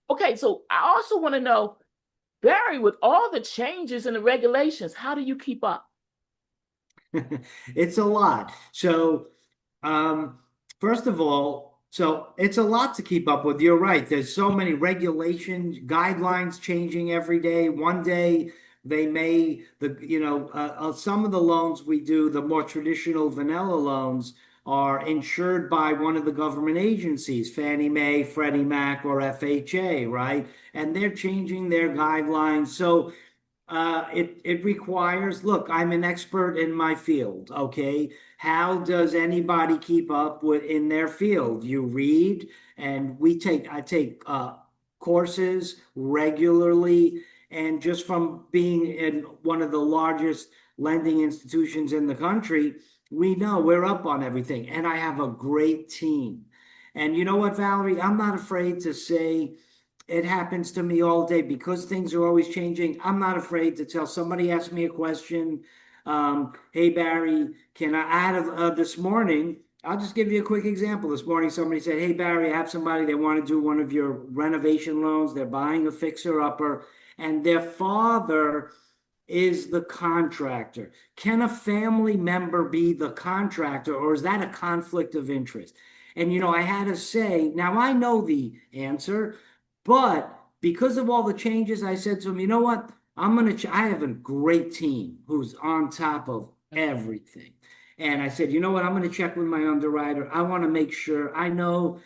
Okay, so I also want to know, Barry, with all the changes in the regulations, how do you keep up? It's a lot. So, um, first of all, so it's a lot to keep up with. You're right. There's so many regulations, guidelines changing every day. One day they may, some of the loans we do, the more traditional vanilla loans, are insured by one of the government agencies, Fannie Mae, Freddie Mac, or FHA, right? And they're changing their guidelines. So it requires, look, I'm an expert in my field, okay? How does anybody keep up with in their field? You read, and I take courses regularly, and just from being in one of the largest lending institutions in the country, we know we're up on everything, and I have a great team. And you know what, Valerie? I'm not afraid to say it happens to me all day because things are always changing. I'm not afraid to tell somebody ask me a question. Hey Barry, can I add this morning? I'll just give you a quick example. This morning, somebody said, "Hey Barry, I have somebody they want to do one of your renovation loans. They're buying a fixer upper, and their father is the contractor. Can a family member be the contractor, or is that a conflict of interest?" And I had to say, now I know the answer, but because of all the changes, I said to him, you know what? I have a great team who's on top of everything. And I said, you know what? I'm going to check with my underwriter. I want to make sure. I know,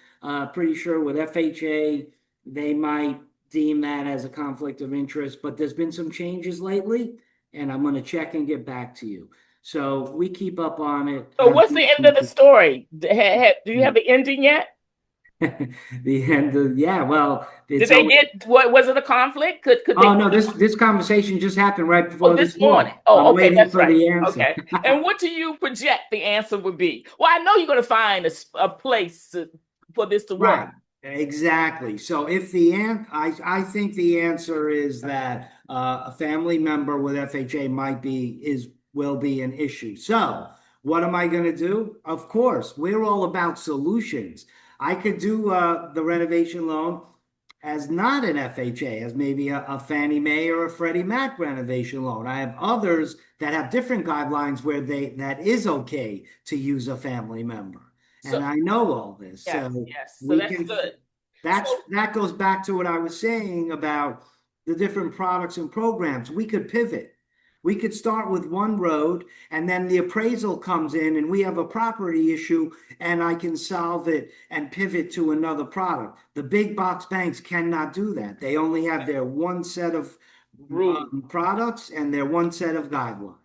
pretty sure with FHA, they might deem that as a conflict of interest, but there's been some changes lately, and I'm going to check and get back to you. So we keep up on it. So, what's the end of the story? Do you have the ending yet? The end of, yeah, well, Did it's they always, get what was it a conflict? Could they oh get no, this conversation just happened right oh before this this morning? call. Oh, I'm okay, waiting that's for right. the answer. Okay. And what do you project the answer would be? Well, I know you're going to find a place for this to work. Right, exactly. So if the I think the answer is that a family member with FHA will be an issue. So what am I going to do? Of course, we're all about solutions. I could do the renovation loan as not an FHA, as maybe a Fannie Mae or a Freddie Mac renovation loan. I have others that have different guidelines where that is okay to use a family member. So And I know all this. yes, So yes. So we that's can, good. So that goes back to what I was saying about the different products and programs. We could pivot. We could start with one road, and then the appraisal comes in and we have a property issue, and I can solve it and pivot to another product. The big box banks cannot do that. They only have their one set of rules. products and their one set of guidelines.